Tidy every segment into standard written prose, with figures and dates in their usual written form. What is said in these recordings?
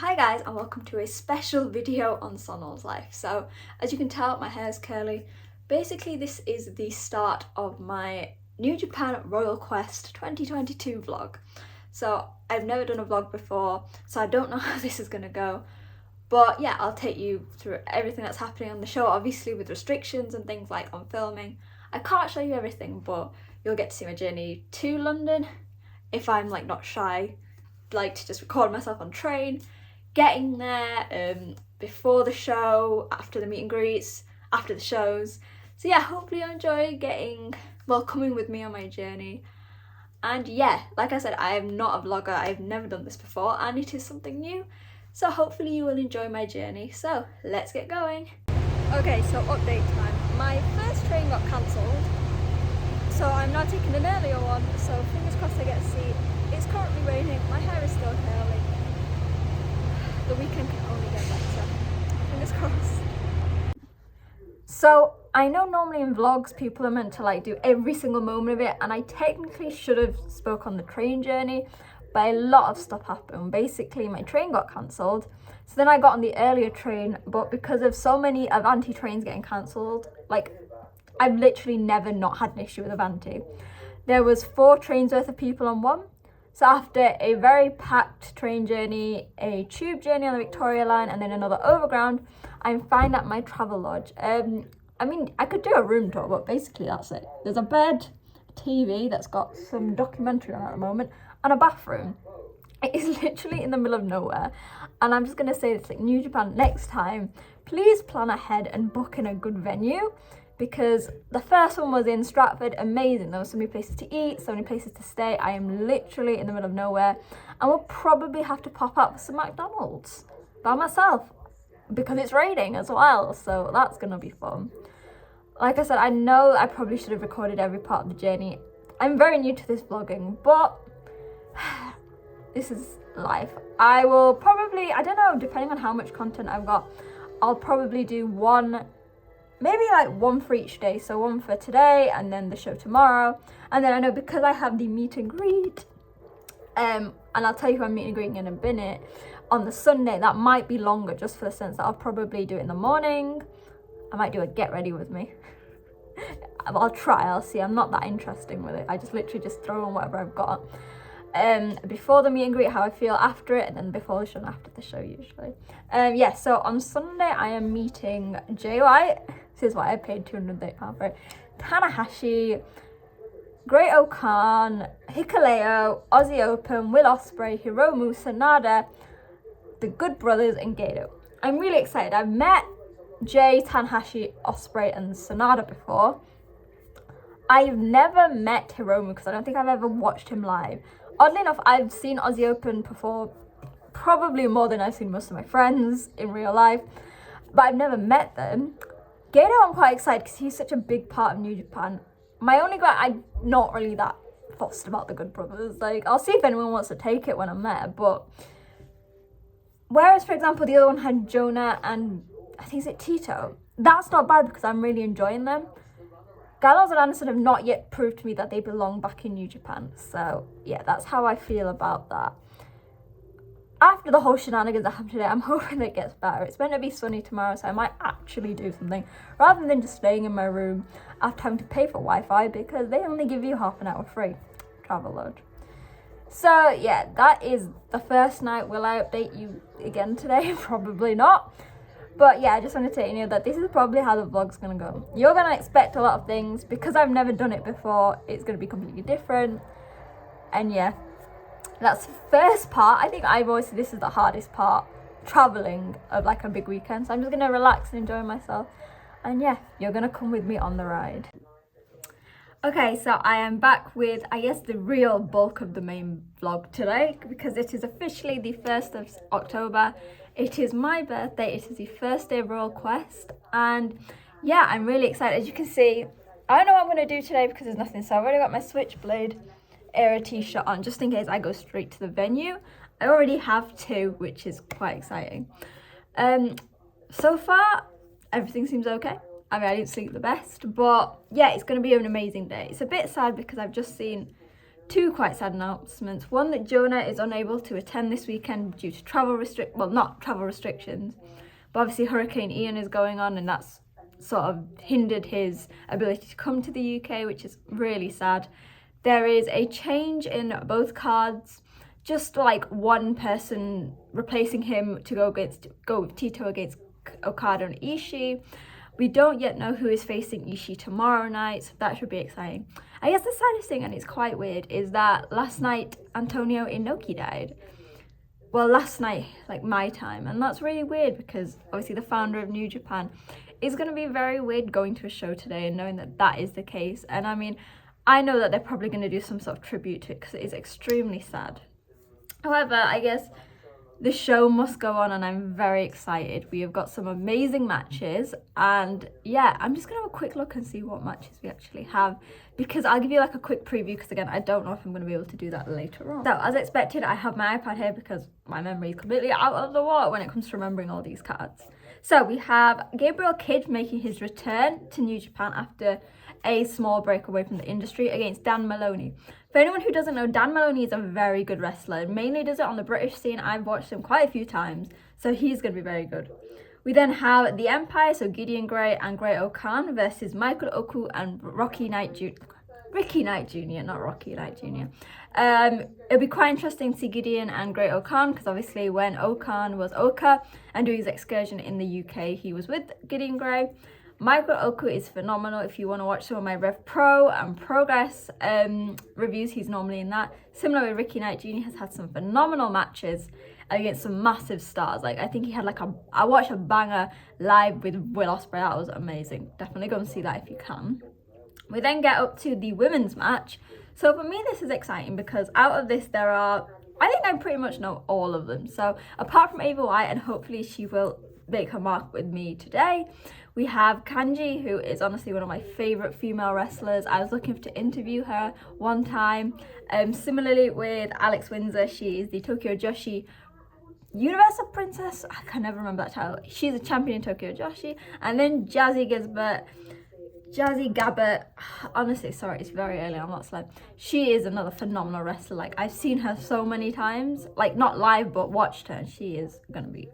Hi guys, and welcome to a special video on Sonal's life. So as you can tell, my hair is curly. Basically this is the start of my New Japan Royal Quest 2022 vlog. So I've never done a vlog before, so I don't know how this is going to go. But yeah, I'll take you through everything that's happening on the show, obviously with restrictions and things like on filming. I can't show you everything, but you'll get to see my journey to London if I'm like not shy, like to just record myself on train, getting there, before the show, after the meet and greets, after the shows. So yeah, hopefully you enjoy coming with me on my journey. And yeah, like I said, I am not a vlogger, I've never done this before, and it is something new. So hopefully you will enjoy my journey. So let's get going. Okay, so update time. My first train got cancelled, so I'm now taking an earlier one, so fingers crossed I get a seat. It's currently raining, my hair is still curly. The weekend can only get better. Fingers crossed. So I know normally in vlogs people are meant to like do every single moment of it, and I technically should have spoke on the train journey, but a lot of stuff happened. Basically my train got cancelled, so then I got on the earlier train, but because of so many Avanti trains getting cancelled, like I've literally never not had an issue with Avanti. There was 4 trains worth of people on one. So after a very packed train journey, a tube journey on the Victoria line, and then another overground, I'm fine at my travel lodge. I mean, I could do a room tour, but basically that's it. There's a bed, a TV that's got some documentary on at the moment, and a bathroom. It is literally in the middle of nowhere. And I'm just going to say this, like, New Japan, next time, please plan ahead and book in a good venue. Because the first one was in Stratford, amazing. There were so many places to eat, so many places to stay. I am literally in the middle of nowhere, and we'll probably have to pop up for some McDonald's by myself because it's raining as well, so that's gonna be fun. Like I said, I know I probably should have recorded every part of the journey. I'm very new to this vlogging, but this is life. I will probably, I don't know, depending on how much content I've got, I'll probably do one, maybe like one for each day. So one for today and then the show tomorrow. And then I know because I have the meet and greet, and I'll tell you who I'm meet and greeting in a minute, on the Sunday, that might be longer just for the sense that I'll probably do it in the morning. I might do a get ready with me. I'll try, I'll see. I'm not that interesting with it. I just literally just throw on whatever I've got. Before the meet and greet, how I feel after it, and then before the show and after the show usually. Yeah, so on Sunday I am meeting Jay White. This is why I paid £208 for it. Tanahashi, Great Okan, Hikuleo, Aussie Open, Will Ospreay, Hiromu, Sanada, the Good Brothers, and Gato. I'm really excited. I've met Jay, Tanahashi, Ospreay, and Sanada before. I've never met Hiromu because I don't think I've ever watched him live. Oddly enough, I've seen Aussie Open perform probably more than I've seen most of my friends in real life, but I've never met them. Gato, I'm quite excited because he's such a big part of New Japan. My only gripe, I'm not really that fussed about the Good Brothers. Like, I'll see if anyone wants to take it when I'm there, but whereas, for example, the other one had Jonah and I think it's Tito. That's not bad because I'm really enjoying them. Gallows and Anderson have not yet proved to me that they belong back in New Japan. So yeah, that's how I feel about that. After the whole shenanigans that happened today, I'm hoping it gets better. It's meant to be sunny tomorrow, so I might actually do something rather than just staying in my room after having to pay for Wi-Fi because they only give you half an hour free travel lodge. So yeah, that is the first night. Will I update you again today? Probably not. But yeah, I just wanted to let you know that this is probably how the vlog's gonna go. You're gonna expect a lot of things because I've never done it before. It's gonna be completely different. And yeah, that's the first part. I think I've always said this is the hardest part, traveling of like a big weekend. So I'm just gonna relax and enjoy myself. And yeah, you're gonna come with me on the ride. Okay, so I am back with, I guess, the real bulk of the main vlog today because it is officially the 1st of October. It is my birthday. It is the first day of Royal Quest. And yeah, I'm really excited. As you can see, I don't know what I'm going to do today because there's nothing. So I've already got my Switchblade era t-shirt on just in case I go straight to the venue. I already have 2, which is quite exciting. So far, everything seems okay. I mean, I didn't sleep the best, but yeah, it's going to be an amazing day. It's a bit sad because I've just seen two quite sad announcements. One, that Jonah is unable to attend this weekend due to not travel restrictions, but obviously Hurricane Ian is going on, and that's sort of hindered his ability to come to the UK, which is really sad. There is a change in both cards, just like one person replacing him to go with Tito against Okada and Ishii. We don't yet know who is facing Ishii tomorrow night, so that should be exciting. I guess the saddest thing, and it's quite weird, is that last night Antonio Inoki died. Well, last night, like my time, and that's really weird because obviously the founder of New Japan. Is going to be very weird going to a show today and knowing that that is the case. And I mean, I know that they're probably going to do some sort of tribute to it because it is extremely sad. However, I guess the show must go on and I'm very excited. We have got some amazing matches, and yeah, I'm just going to have a quick look and see what matches we actually have, because I'll give you like a quick preview because again, I don't know if I'm going to be able to do that later on. So as expected, I have my iPad here because my memory is completely out of the water when it comes to remembering all these cards. So we have Gabriel Kidd making his return to New Japan after a small break away from the industry against Dan Maloney. For anyone who doesn't know, Dan Maloney is a very good wrestler. Mainly does it on the British scene. I've watched him quite a few times, so he's going to be very good. We then have the Empire, so Gideon Grey and Great-O-Khan versus Michael Oku and Ricky Knight Jr., not Rocky Knight Jr. It'll be quite interesting to see Gideon and Great-O-Khan, because obviously when O-Khan was Oka and doing his excursion in the UK, he was with Gideon Grey. Michael Oku is phenomenal. If you want to watch some of my Rev Pro and Progress reviews, he's normally in that. Similar with Ricky Knight Jr. has had some phenomenal matches against some massive stars. Like I think he had I watched a banger live with Will Ospreay. That was amazing. Definitely go and see that if you can. We then get up to the women's match. So for me, this is exciting because out of this, I think I pretty much know all of them. So apart from Ava White, and hopefully she will make her mark with me today, we have Kanji, who is honestly one of my favorite female wrestlers. I was looking to interview her one time. Similarly with Alex Windsor, she is the Tokyo Joshi Universal Princess. I can never remember that title. She's a champion in Tokyo Joshi. And then Jazzy Gabbert, honestly, sorry, it's very early, I'm not slow. She is another phenomenal wrestler. Like, I've seen her so many times, like, not live, but watched her, and she is going to be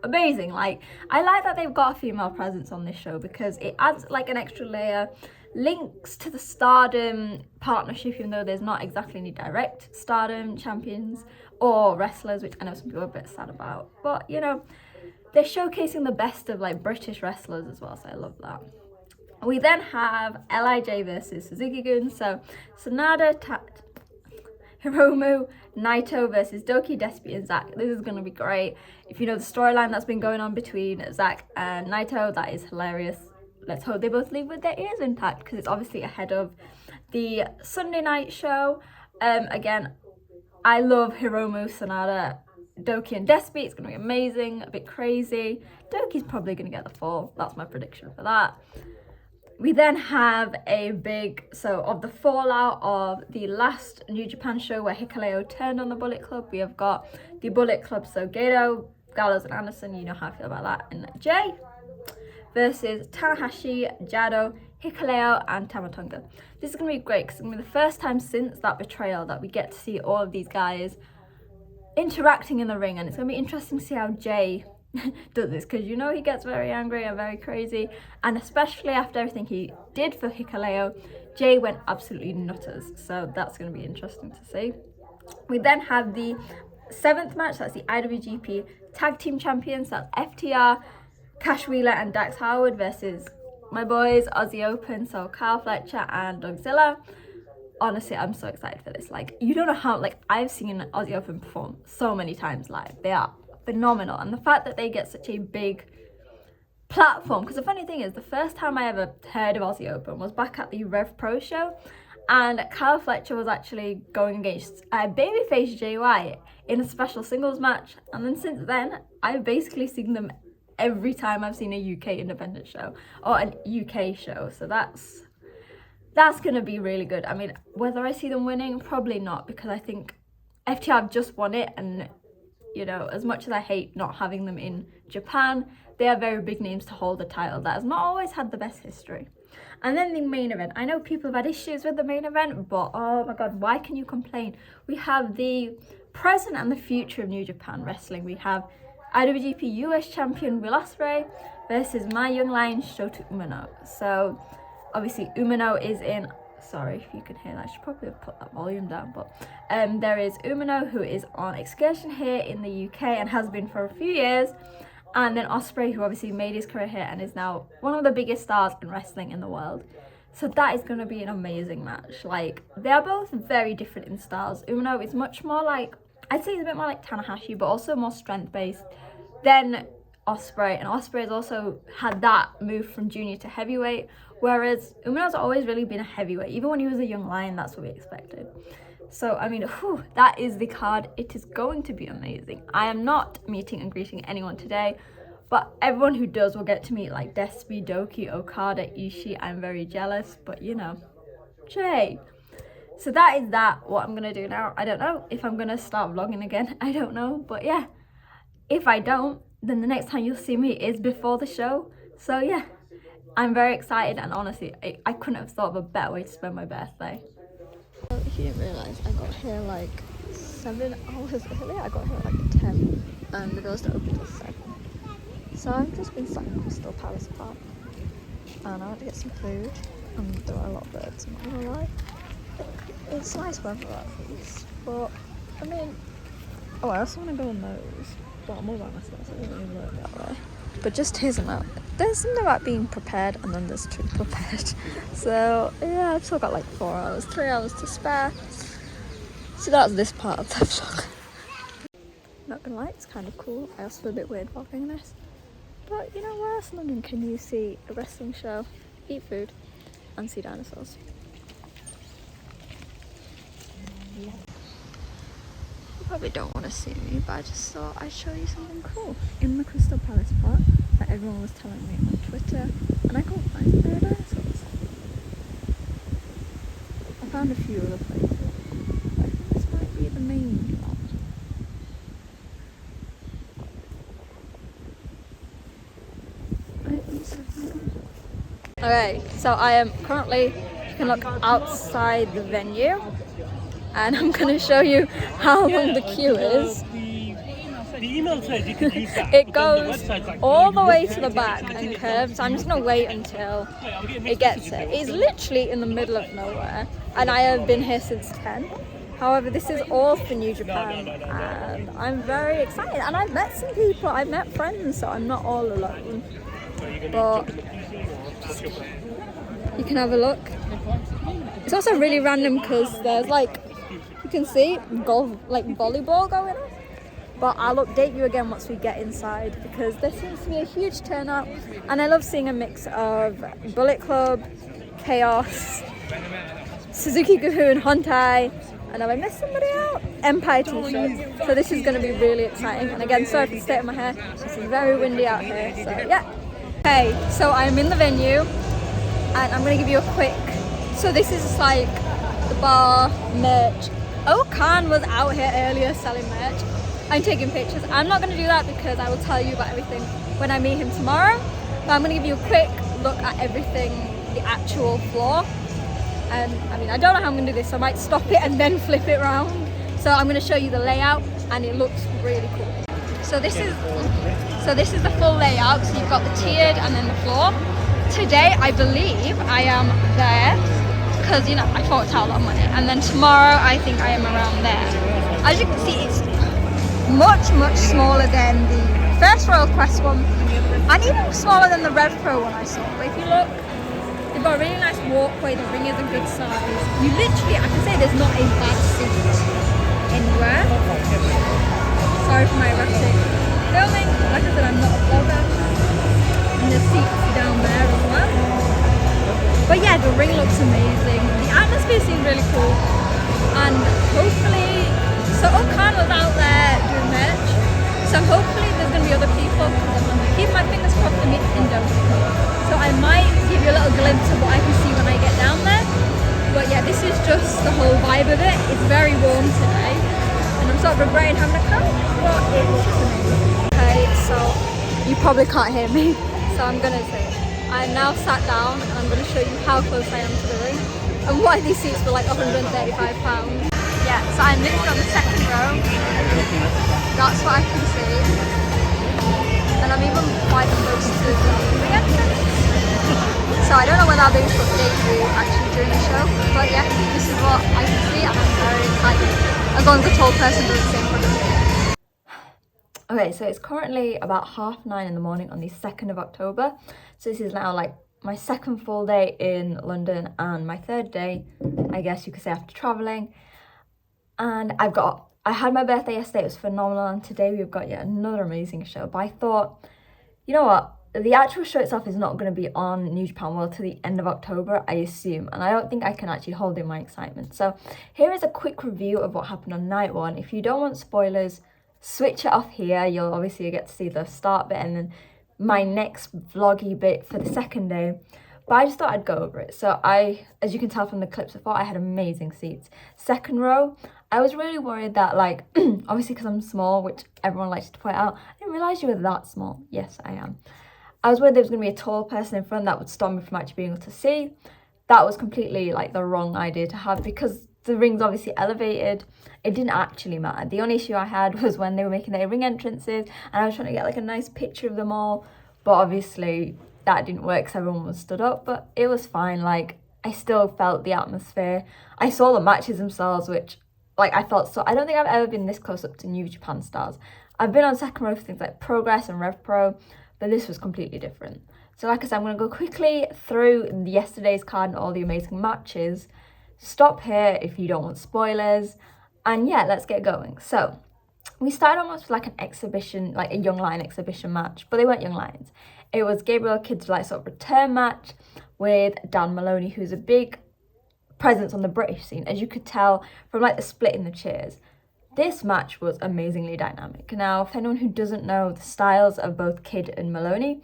amazing. Like, I like that they've got a female presence on this show because it adds, like, an extra layer, links to the Stardom partnership, even though there's not exactly any direct Stardom champions or wrestlers, which I know some people are a bit sad about. But, you know, they're showcasing the best of, like, British wrestlers as well, so I love that. We then have LIJ versus Suzuki-gun. So Sanada, Hiromu, Naito versus Doki, Despy, and Zack. This is going to be great. If you know the storyline that's been going on between Zack and Naito, that is hilarious. Let's hope they both leave with their ears intact because it's obviously ahead of the Sunday night show. Again, I love Hiromu, Sanada, Doki, and Despy. It's going to be amazing, a bit crazy. Doki's probably going to get the fall. That's my prediction for that. We then have of the fallout of the last New Japan show where Hikuleo turned on the Bullet Club, we have got the Bullet Club, so Gedo, Gallows, and Anderson, you know how I feel about that, and Jay, versus Tanahashi, Jado, Hikuleo, and Tamatonga. This is going to be great because it's going to be the first time since that betrayal that we get to see all of these guys interacting in the ring, and it's going to be interesting to see how Jay does this because you know he gets very angry and very crazy, and especially after everything he did for Hikuleo, Jay went absolutely nutters, so that's going to be interesting to see. We then have the 7th match, that's the IWGP Tag Team Champions, that's FTR, Cash Wheeler and Dax Howard versus my boys Aussie Open, so Kyle Fletcher and Dougzilla. Honestly, I'm so excited for this. Like, you don't know how, like, I've seen Aussie Open perform so many times live. They are phenomenal, and the fact that they get such a big platform, because the funny thing is the first time I ever heard of Aussie Open was back at the Rev Pro show, and Kyle Fletcher was actually going against babyface Jay White in a special singles match, and then since then I've basically seen them every time I've seen a UK independent show or an UK show, so that's gonna be really good. I mean, whether I see them winning, probably not, because I think FTR have just won it, and you know, as much as I hate not having them in Japan, they are very big names to hold a title that has not always had the best history. And then the main event. I know people have had issues with the main event, but oh my god, why can you complain? We have the present and the future of New Japan Wrestling. We have IWGP US Champion Will Ospreay versus my young lion Shota Umino. So obviously Umino is in, sorry if you can hear that, I should probably have put that volume down, but there is Umino, who is on excursion here in the UK and has been for a few years, and then Ospreay, who obviously made his career here and is now one of the biggest stars in wrestling in the world. So that is going to be an amazing match. Like, they are both very different in styles. Umino is much more like, I'd say he's a bit more like Tanahashi, but also more strength based than Ospreay, and Ospreay has also had that move from junior to heavyweight, whereas Umino's always really been a heavyweight. Even when he was a young lion, that's what we expected. So I mean, that is the card. It is going to be amazing. I am not meeting and greeting anyone today, but everyone who does will get to meet like Despi, Doki, Okada, Ishii. I'm very jealous, but you know, Jay. So that is that. What I'm gonna do now, I don't know. If I'm gonna start vlogging again, I don't know, but yeah, if I don't, then the next time you'll see me is before the show. So yeah, I'm very excited, and honestly, I couldn't have thought of a better way to spend my birthday. If you didn't realise, I got here like 7 hours early. I got here at like 10 and the doors don't open till 7. So I've just been sat in Crystal Palace Park and I went to get some food, and there are a lot of birds, I'm not gonna lie. It's nice weather at least, but I mean, oh, I also want to go on those, but I'm all by myself, so I don't really work that way. But just here's a note. There's something about being prepared, and then there's too prepared. So yeah, I've still got like 4 hours, 3 hours to spare. So that's this part of the vlog. Not gonna lie, it's kind of cool. I also feel a bit weird vlogging this. But you know, where else in London can you see a wrestling show, eat food, and see dinosaurs? Yeah. You probably don't want to see me, but I just thought I'd show you something cool. In the Crystal Palace Park, that everyone was telling me on Twitter, and I can't find there are dinosaurs. I found a few other places, but this might be the main one. Okay, so I am currently, you can look outside the venue, and I'm going to show you how long the queue is. It goes all the way to the back and curves, so I'm just going to wait until it gets there. It's literally in the middle of nowhere, and I have been here since 10. However, this is all for New Japan, and I'm very excited. And I've met some people, I've met friends, so I'm not all alone. But you can have a look. It's also really random because there's like, you can see golf, like volleyball going on. But I'll update you again once we get inside, because there seems to be a huge turnout, and I love seeing a mix of Bullet Club, Chaos, Suzuki Guhu and Hontai, and have I missed somebody out? Empire t-shirts. So this is going to be really exciting. And again, sorry for the state of my hair. It's very windy out here, so yeah. Okay, so I'm in the venue, and I'm going to give you a quick, so this is just like the bar, merch. Khan was out here earlier selling merch. I'm taking pictures. I'm not going to do that because I will tell you about everything when I meet him tomorrow. But I'm going to give you a quick look at everything, the actual floor. And I mean, I don't know how I'm going to do this, so I might stop it and then flip it around. So I'm going to show you the layout, and it looks really cool. So this is the full layout. So you've got the tiered and then the floor. Today, I believe I am there because, you know, I thought it's a lot of money. And then tomorrow, I think I am around there. As you can see, it's much smaller than the first Royal Quest one, and even smaller than the Rev Pro one I saw. But if you look, they've got a really nice walkway. The ring is a good size. You literally, I can say there's not a bad seat anywhere. Sorry for my erratic filming. Like I said, I'm not a vlogger. And the seats down there as well. But yeah, the ring looks amazing. The atmosphere seems really cool. And hopefully, so Khan was out there doing merch. So hopefully there's going to be other people. Keep my fingers crossed to meet Indo. So I might give you a little glimpse of what I can see when I get down there. But yeah, this is just the whole vibe of it. It's very warm today. And I'm sort of regretting having a cat, but it's amazing. Okay, so you probably can't hear me, so I'm gonna say it. I'm now sat down and I'm gonna show you how close I am to the ring and why these seats were like £135. Yeah, so I'm literally on the second row. That's what I can see. And I'm even quite close to the entrance. So I don't know when I'll be able to update you actually during the show, but yeah, this is what I can see and I'm very excited. As long as the tall person doesn't sit in front of me. Okay, so it's currently about 9:30 in the morning on the 2nd of October. So this is now like my second full day in London and my third day, I guess you could say, after travelling. And I had my birthday yesterday, it was phenomenal, and today we've got yet another amazing show. But I thought, you know what, the actual show itself is not going to be on New Japan World till the end of October, I assume, and I don't think I can actually hold in my excitement. So here is a quick review of what happened on night one. If you don't want spoilers, switch it off here. You'll obviously get to see the start bit and then my next vloggy bit for the second day. But I just thought I'd go over it. So as you can tell from the clips before, I had amazing seats. Second row, I was really worried that, like, obviously because I'm small, which everyone likes to point out, I didn't realise you were that small. Yes, I am. I was worried there was going to be a tall person in front that would stop me from actually being able to see. That was completely, like, the wrong idea to have because the ring's obviously elevated. It didn't actually matter. The only issue I had was when they were making their ring entrances and I was trying to get, like, a nice picture of them all. But obviously that didn't work because everyone was stood up. But it was fine. Like, I still felt the atmosphere. I saw the matches themselves, which, like, I felt so... I don't think I've ever been this close up to New Japan stars. I've been on second row for things like Progress and Rev Pro, but this was completely different. So like I said, I'm going to go quickly through yesterday's card and all the amazing matches. Stop here if you don't want spoilers. And yeah, let's get going. So we started almost with like an exhibition, like a Young Lion exhibition match, but they weren't Young Lions. It was Gabriel Kidd's like sort of return match with Dan Maloney, who's a big presence on the British scene, as you could tell from like the split in the cheers. This match was amazingly dynamic. Now, for anyone who doesn't know the styles of both Kidd and Maloney,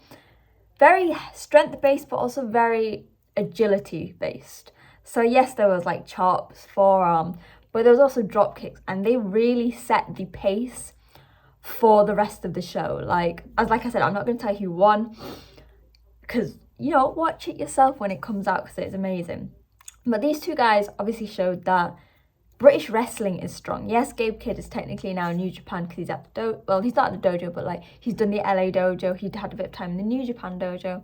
very strength-based, but also very agility-based. So yes, there was like chops, forearm, but there was also drop kicks, and they really set the pace for the rest of the show. Like I said, I'm not going to tell you who won, because, you know, watch it yourself when it comes out, because it's amazing. But these two guys obviously showed that British wrestling is strong. Yes, Gabe Kidd is technically now in New Japan because he's at the dojo. Well, he's not at the dojo, but like he's done the LA dojo. He'd had a bit of time in the New Japan dojo.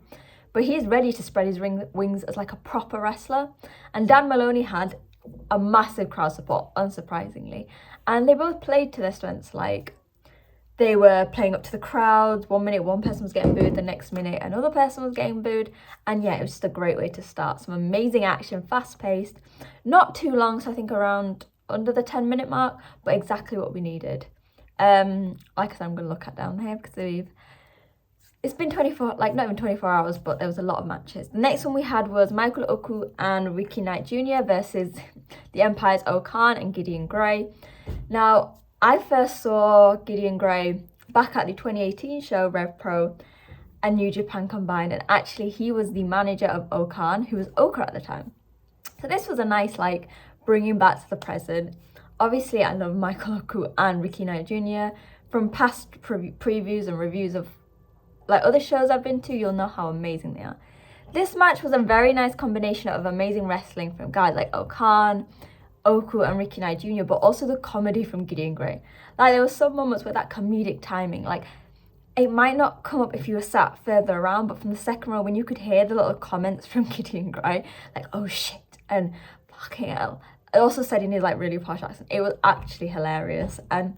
But he's ready to spread his wings as like a proper wrestler. And Dan Maloney had a massive crowd support, unsurprisingly. And they both played to their strengths. Like, they were playing up to the crowd. 1 minute, one person was getting booed. The next minute, another person was getting booed. And yeah, it was just a great way to start. Some amazing action, fast-paced. Not too long, so I think around under the 10-minute mark, but exactly what we needed. Like I said, I'm going to look at down here because it's been 24, like not even 24 hours, but there was a lot of matches. The next one we had was Michael Oku and Ricky Knight Jr. versus the Empire's Okan and Gideon Gray. Now, I first saw Gideon Gray back at the 2018 show, Rev Pro and New Japan combined, and actually he was the manager of Okan, who was Oka at the time. So this was a nice, like, bringing back to the present. Obviously, I love Michael Oku and Ricky Knight Jr. From past previews and reviews of like other shows I've been to, you'll know how amazing they are. This match was a very nice combination of amazing wrestling from guys like Okan, Oku and Ricky Knight Jr., but also the comedy from Gideon Gray. Like, there were some moments with that comedic timing. Like, it might not come up if you were sat further around, but from the second row, when you could hear the little comments from Gideon Gray, like, oh shit, and fucking hell. I also said in his like really posh accent. It was actually hilarious. And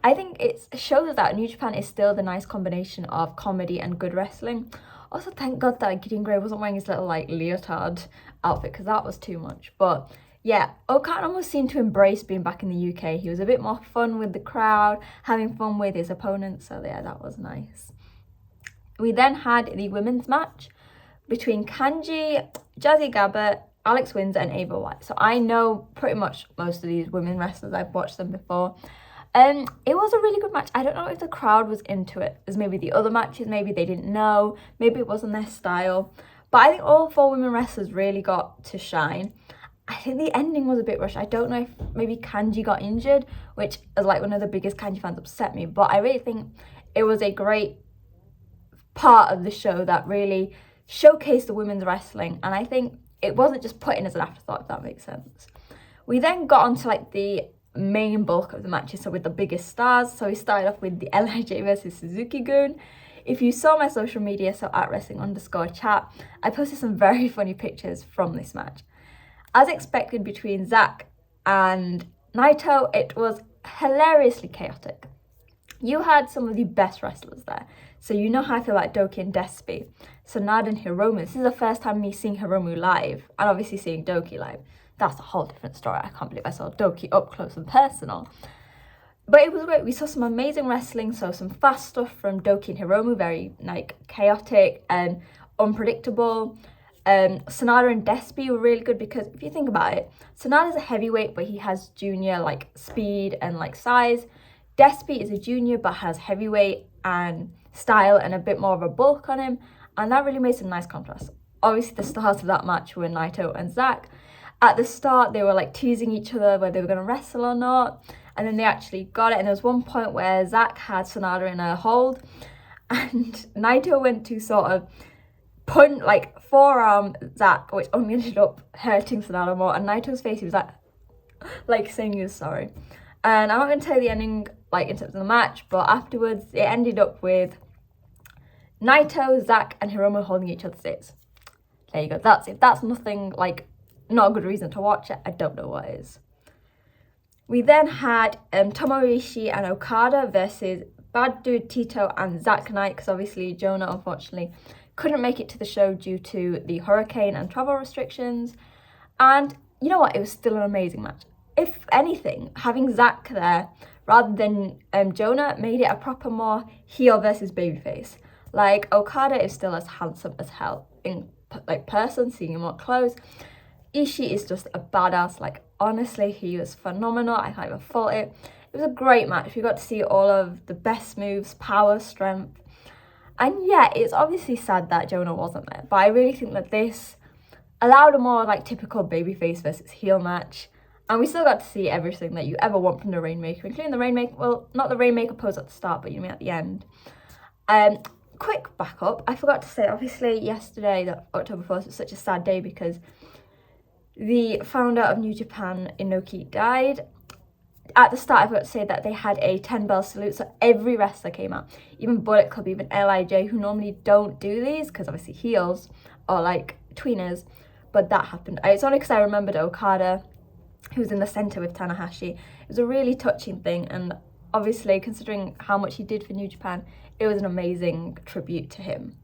I think it shows that New Japan is still the nice combination of comedy and good wrestling. Also, thank God that Gideon Gray wasn't wearing his little like leotard outfit, because that was too much. But yeah, Okan almost seemed to embrace being back in the UK. He was a bit more fun with the crowd, having fun with his opponents. So yeah, that was nice. We then had the women's match between Kanji, Jazzy Gabba, Alex Windsor and Ava White. So I know pretty much most of these women wrestlers. I've watched them before. It was a really good match. I don't know if the crowd was into it as maybe the other matches. Maybe they didn't know. Maybe it wasn't their style. But I think all four women wrestlers really got to shine. I think the ending was a bit rushed. I don't know if maybe Kanji got injured, which is like one of the biggest Kanji fans, upset me. But I really think it was a great part of the show that really showcased the women's wrestling. And I think it wasn't just put in as an afterthought, if that makes sense. We then got on to like the main bulk of the matches, so with the biggest stars. So we started off with the LIJ versus Suzuki-gun. If you saw my social media, so at wrestling_chat, I posted some very funny pictures from this match. As expected, between Zack and Naito, it was hilariously chaotic. You had some of the best wrestlers there. So you know how I feel about Doki and Despy. Sanada and Hiromu. This is the first time me seeing Hiromu live, and obviously seeing Doki live. That's a whole different story. I can't believe I saw Doki up close and personal. But it was great. We saw some amazing wrestling, so some fast stuff from Doki and Hiromu, very like chaotic and unpredictable. Sanada and Despy were really good because if you think about it, Sanada's a heavyweight, but he has junior like speed and like size. Despy is a junior but has heavyweight and style and a bit more of a bulk on him, and that really made some nice contrast. Obviously, the stars of that match were Naito and Zack. At the start, they were like teasing each other whether they were going to wrestle or not, and then they actually got it. And there was one point where Zack had Sanada in a hold, and Naito went to sort of punt, like forearm Zack, which only ended up hurting Sanada more. And Naito's face, he was like saying he was sorry. And I'm not going to tell you the ending, like in terms of the match, but afterwards it ended up with Naito, Zack, and Hiromu holding each other's ears. There you go. That's it. That's nothing like, not a good reason to watch it. I don't know what is. We then had Tomohiro Ishii and Okada versus Bad Dude Tito and Zack Knight, because obviously Jonah unfortunately couldn't make it to the show due to the hurricane and travel restrictions. And you know what? It was still an amazing match. If anything, having Zack there rather than Jonah made it a proper more heel versus babyface. Like, Okada is still as handsome as hell in like person, seeing him up close. Ishii is just a badass. Like, honestly, he was phenomenal. I can't even fault it. It was a great match. We got to see all of the best moves, power, strength. And yeah, it's obviously sad that Jonah wasn't there, but I really think that this allowed a more like typical babyface versus heel match. And we still got to see everything that you ever want from the Rainmaker, including the Rainmaker, well, not the Rainmaker pose at the start, but you mean at the end. Quick backup, I forgot to say, obviously yesterday, that October 1st, was such a sad day because the founder of New Japan, Inoki, died. At the start, I forgot to say that they had a 10-bell salute, so every wrestler came out, even Bullet Club, even LIJ, who normally don't do these, because obviously heels or like tweeners, but that happened. It's only because I remembered Okada, who was in the centre with Tanahashi. It was a really touching thing, and obviously, considering how much he did for New Japan, it was an amazing tribute to him.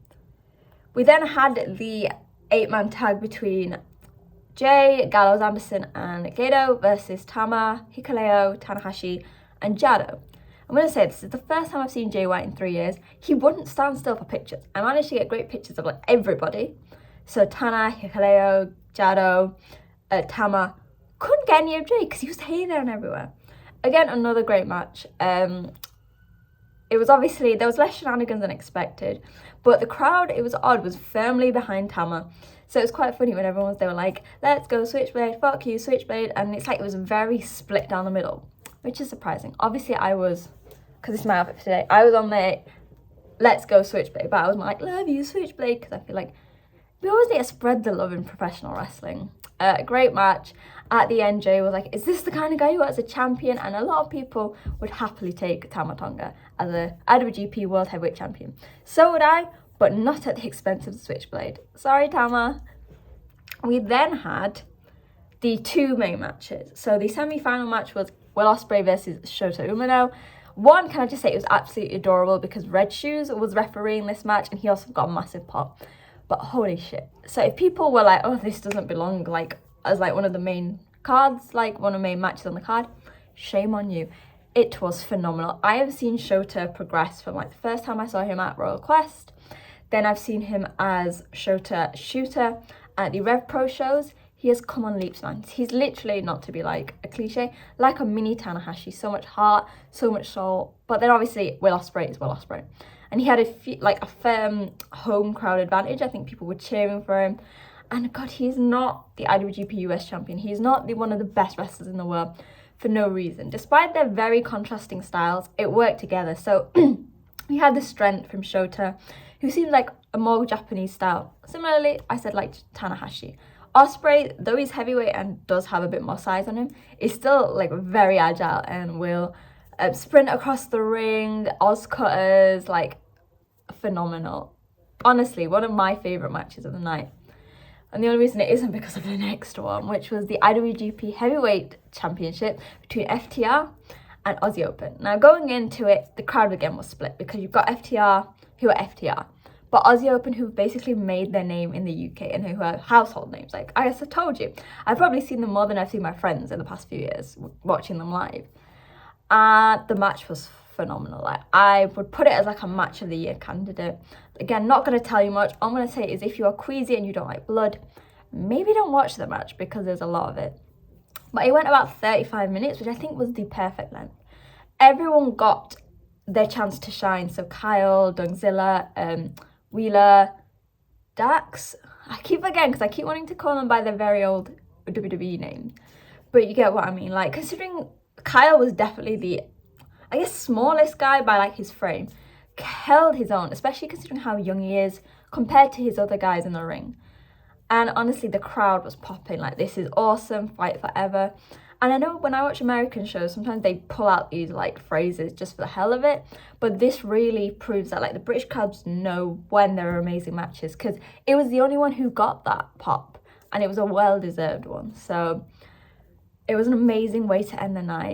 We then had the 8-man tag between Jay, Gallows Anderson, and Gedo versus Tama, Hikuleo, Tanahashi, and Jado. I'm going to say this is the first time I've seen Jay White in 3 years. He wouldn't stand still for pictures. I managed to get great pictures of like everybody. So Tana, Hikuleo, Jado, Tama. Couldn't get any of Jay because he was here, there, and everywhere. Again, another great match. It was obviously, there was less shenanigans than expected, but the crowd, it was odd, was firmly behind Tama. So it was quite funny when everyone was, they were like, let's go Switchblade, fuck you, Switchblade. And it's like, it was very split down the middle, which is surprising. Obviously I was, because it's my outfit for today, I was on the let's go Switchblade, but I was like, love you, Switchblade, because I feel like we always need to spread the love in professional wrestling. Great match. At the end, Jay was like, is this the kind of guy you want as a champion? And a lot of people would happily take Tama Tonga as a IWGP World Heavyweight Champion. So would I, but not at the expense of the Switchblade. Sorry, Tama. We then had the 2 main matches. So the semi-final match was Will Ospreay versus Shota Umino. One, can I just say, it was absolutely adorable because Red Shoes was refereeing this match and he also got a massive pop. But holy shit. So if people were like, oh, this doesn't belong like as like one of the main cards, like one of the main matches on the card, shame on you. It was phenomenal. I have seen Shota progress from like the first time I saw him at Royal Quest. Then I've seen him as Shota Shooter at the Rev Pro shows. He has come on leaps, man. He's literally, not to be like a cliche, like a mini Tanahashi. So much heart, so much soul. But then obviously Will Ospreay is Will Ospreay. And he had a firm home crowd advantage. I think people were cheering for him. And God, he's not the IWGP US champion. He's not one of the best wrestlers in the world for no reason. Despite their very contrasting styles, it worked together. So we had the strength from Shota, who seems like a more Japanese style. Similarly, I said like Tanahashi. Ospreay, though he's heavyweight and does have a bit more size on him, is still like very agile and will sprint across the ring. Oz cutters, like phenomenal. Honestly, one of my favourite matches of the night. And the only reason it isn't because of the next one, which was the IWGP Heavyweight Championship between FTR and Aussie Open. Now, going into it, the crowd again was split because you've got FTR, who are FTR, but Aussie Open, who basically made their name in the UK and who are household names. Like I guess I told you, I've probably seen them more than I've seen my friends in the past few years watching them live. And the match was phenomenal. Like I would put it as like a match of the year candidate. Again, not going to tell you much. All I'm going to say is if you are queasy and you don't like blood, maybe don't watch the match because there's a lot of it. But it went about 35 minutes, which I think was the perfect length. Everyone got their chance to shine. So Kyle, Dungzilla, Wheeler, Dax. I keep forgetting because I keep wanting to call them by their very old WWE names. But you get what I mean. Like considering Kyle was definitely the, I guess, smallest guy by like his frame, held his own, especially considering how young he is compared to his other guys in the ring. And honestly, the crowd was popping like, this is awesome, fight forever. And I know when I watch American shows, sometimes they pull out these like phrases just for the hell of it. But this really proves that like the British crowds know when there are amazing matches, because it was the only one who got that pop and it was a well-deserved one. So it was an amazing way to end the night.